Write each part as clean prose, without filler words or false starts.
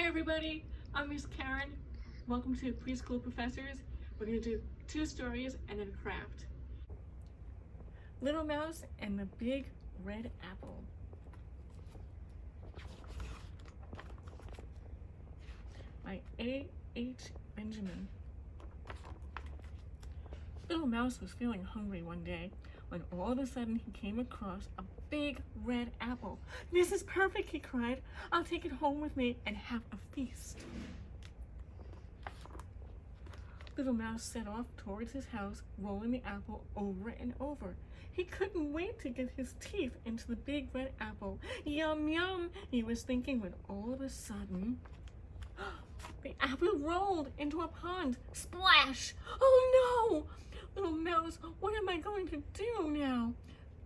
everybody, I'm Miss Karen. Welcome to Preschool Professors. We're going to do 2 stories and then a craft. Little Mouse and the Big Red Apple. By A.H. Benjamin. Little Mouse was feeling hungry one day when all of a sudden he came across a big red apple. "This is perfect," he cried. "I'll take it home with me and have a feast." Little Mouse set off towards his house, rolling the apple over and over. He couldn't wait to get his teeth into the big red apple. "Yum, yum," he was thinking, when all of a sudden, the apple rolled into a pond. Splash! "Oh no! Little Mouse, what am I going to do now?"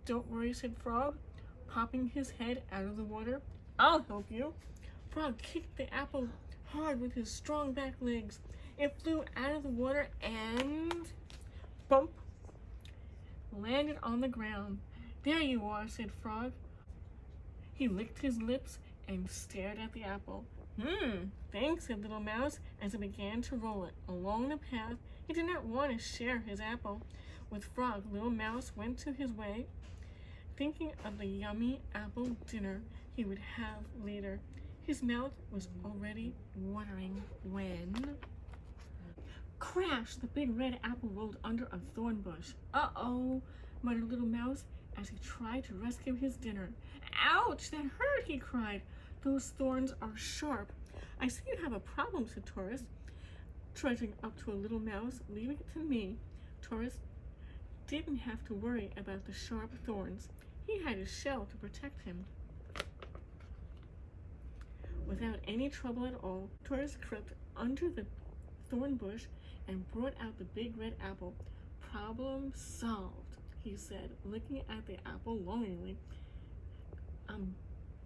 "Don't worry," said Frog, popping his head out of the water. "I'll help you." Frog kicked the apple hard with his strong back legs. It flew out of the water and, bump, landed on the ground. "There you are," said Frog. He licked his lips and stared at the apple. Thanks," said Little Mouse as he began to roll it along the path. He did not want to share his apple with Frog. Little Mouse went to his way, thinking of the yummy apple dinner he would have later. His mouth was already watering when, crash! The big red apple rolled under a thorn bush. "Uh-oh," muttered Little Mouse as he tried to rescue his dinner. "Ouch, that hurt," he cried. "Those thorns are sharp." "I see you have a problem," said Taurus, trudging up to a Little Mouse. "Leave it to me." Taurus didn't have to worry about the sharp thorns. He had his shell to protect him. Without any trouble at all, Taurus crept under the thorn bush and brought out the big red apple. "Problem solved," he said, looking at the apple longingly. "I'm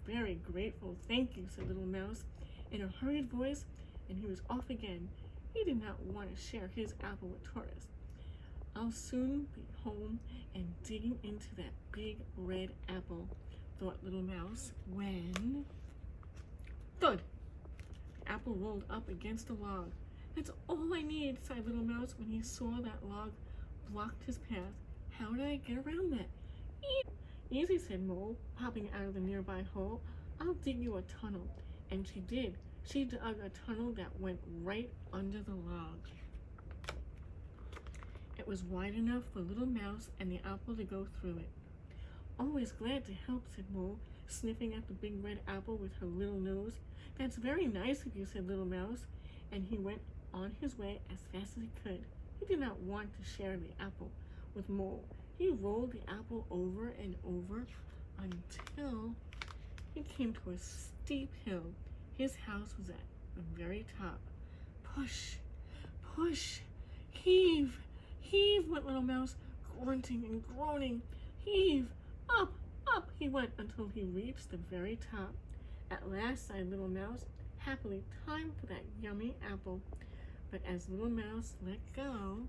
very grateful, thank you," said Little Mouse in a hurried voice, and he was off again. He did not want to share his apple with Taurus. "I'll soon be home and digging into that big red apple," thought Little Mouse, when, thud! The apple rolled up against a log. "That's all I need," sighed Little Mouse when he saw that log blocked his path. "How did I get around that?" "Easy," said Mole, popping out of the nearby hole. "I'll dig you a tunnel." And she did. She dug a tunnel that went right under the log. It was wide enough for Little Mouse and the apple to go through it. "Always glad to help," said Mole, sniffing at the big red apple with her little nose. "That's very nice of you," said Little Mouse, and he went on his way as fast as he could. He did not want to share the apple with Mole. He rolled the apple over and over until he came to a steep hill. His house was at the very top. "Push, push, heave, heave," went Little Mouse, grunting and groaning. "Heave, up, up," he went until he reached the very top. "At last," sighed Little Mouse, happily, "time for that yummy apple." But as Little Mouse let go,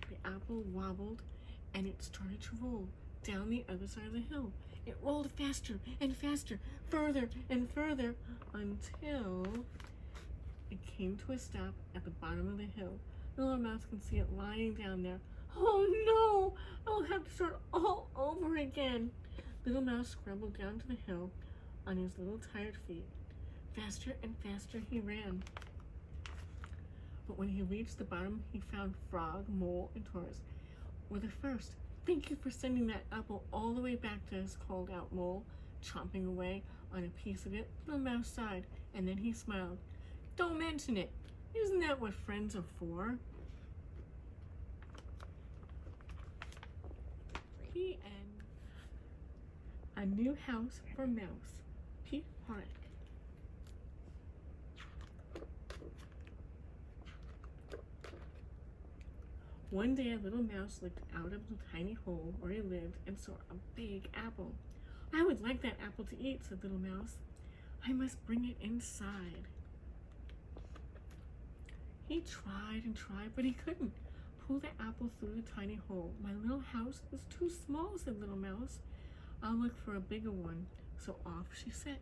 the apple wobbled and it started to roll down the other side of the hill. It rolled faster and faster, further and further, until it came to a stop at the bottom of the hill. Little Mouse could see it lying down there. "Oh no! I'll have to start all over again." Little Mouse scrambled down to the hill on his little tired feet. Faster and faster he ran. But when he reached the bottom, he found Frog, Mole, and Taurus were the first. "Thank you for sending that apple all the way back to us," called out Mole, chomping away on a piece of it. Little Mouse sighed, and then he smiled. "Don't mention it. Isn't that what friends are for?" The end. A New House for Mouse. Petr Horacek. One day, a Little Mouse looked out of the tiny hole where he lived and saw a big apple. "I would like that apple to eat," said Little Mouse. "I must bring it inside." He tried and tried, but he couldn't pull the apple through the tiny hole. "My little house is too small," said Little Mouse. "I'll look for a bigger one." So off she set.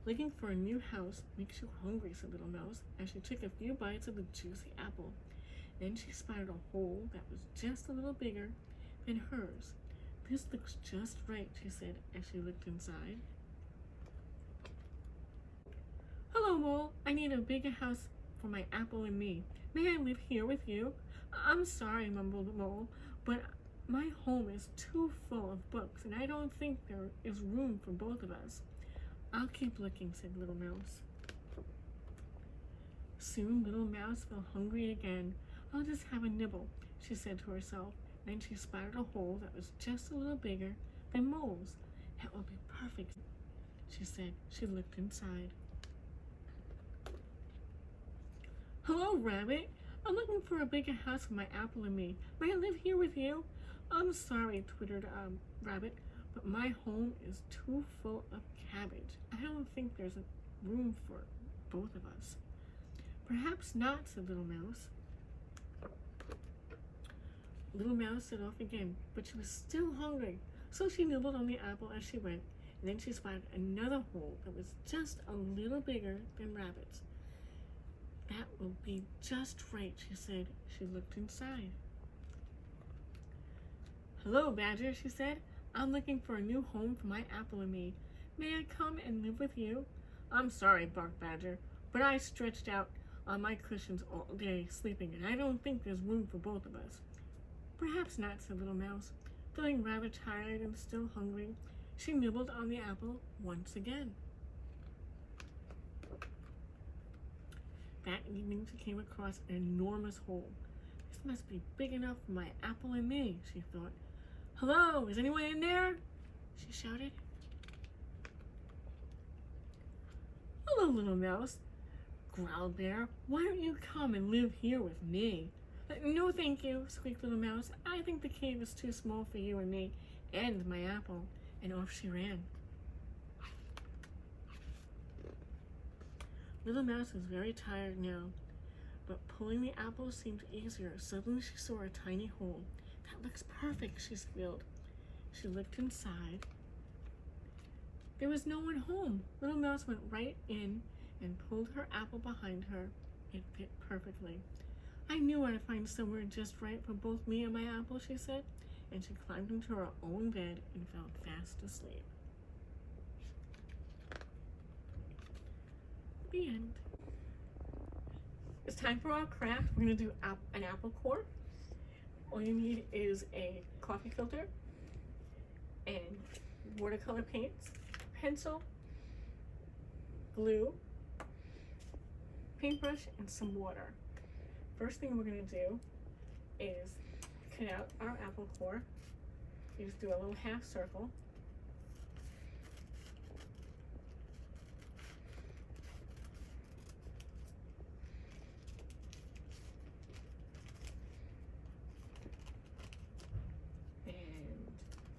Looking for a new house makes you hungry, said Little Mouse, as she took a few bites of the juicy apple. Then she spotted a hole that was just a little bigger than hers. This looks just right, she said as she looked inside. Hello, Mole. I need a bigger house for my apple and me. May I live here with you? I'm sorry, mumbled the Mole, but my home is too full of books, and I don't think there is room for both of us. I'll keep looking, said Little Mouse. Soon Little Mouse felt hungry again. I'll just have a nibble, she said to herself. Then she spotted a hole that was just a little bigger than Mole's. That will be perfect, she said. She looked inside. Hello, Rabbit. I'm looking for a bigger house for my apple and me. May I live here with you? I'm sorry, twittered Rabbit, but my home is too full of cabbage. I don't think there's room for both of us. Perhaps not, said Little Mouse. Little Mouse set off again, but she was still hungry, so she nibbled on the apple as she went, and then she spotted another hole that was just a little bigger than Rabbit's. That will be just right, she said. She looked inside. Hello, Badger, she said. I'm looking for a new home for my apple and me. May I come and live with you? I'm sorry, barked Badger, but I stretched out on my cushions all day sleeping, and I don't think there's room for both of us. Perhaps not, said Little Mouse. Feeling rather tired and still hungry, she nibbled on the apple once again. That evening she came across an enormous hole. This must be big enough for my apple and me, she thought. Hello, is anyone in there? She shouted. Hello, Little Mouse, growled Bear. Why don't you come and live here with me? No, thank you, squeaked Little Mouse. I think the cave is too small for you and me and my apple. And off she ran. Little Mouse was very tired now, but pulling the apple seemed easier. Suddenly she saw a tiny hole. That looks perfect, she squealed. She looked inside. There was no one home. Little Mouse went right in and pulled her apple behind her. It fit perfectly. I knew I'd find somewhere just right for both me and my apple, she said, and she climbed into her own bed and fell fast asleep. The end. It's time for our craft. We're going to do an apple core. All you need is a coffee filter and watercolor paints, pencil, glue, paintbrush, and some water. First thing we're going to do is cut out our apple core. You just do a little half circle.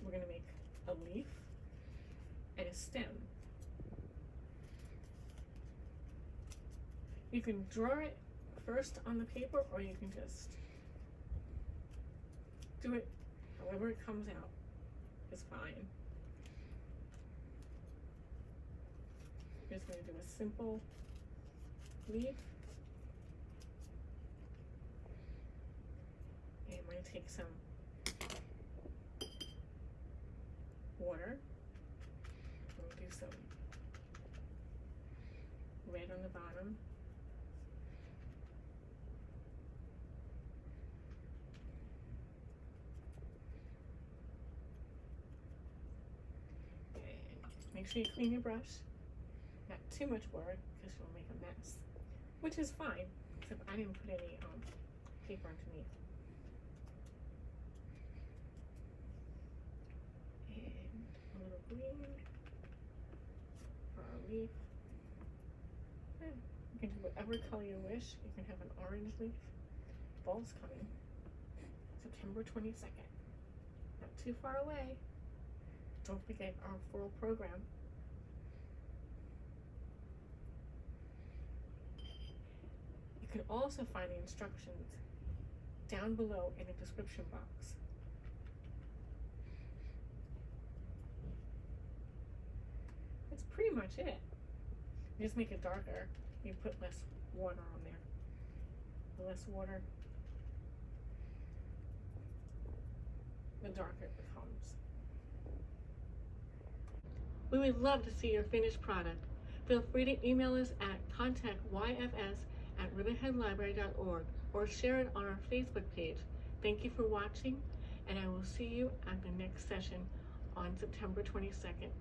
We're going to make a leaf and a stem. You can draw it first on the paper, or you can just do it however it comes out is fine. I'm just going to do a simple leaf. And I'm going to take some water. We'll do some red on the bottom. And make sure you clean your brush. Not too much water because you'll make a mess, which is fine, except I didn't put any paper underneath. Green for our leaf. Yeah, you can do whatever color you wish. You can have an orange leaf. Fall's coming. September 22nd. Not too far away. Don't forget our fall program. You can also find the instructions down below in the description box. That's pretty much it. You just make it darker. You put less water on there. The less water, the darker it becomes. We would love to see your finished product. Feel free to email us at contactyfs@riverheadlibrary.org or share it on our Facebook page. Thank you for watching, and I will see you at the next session on September 22nd.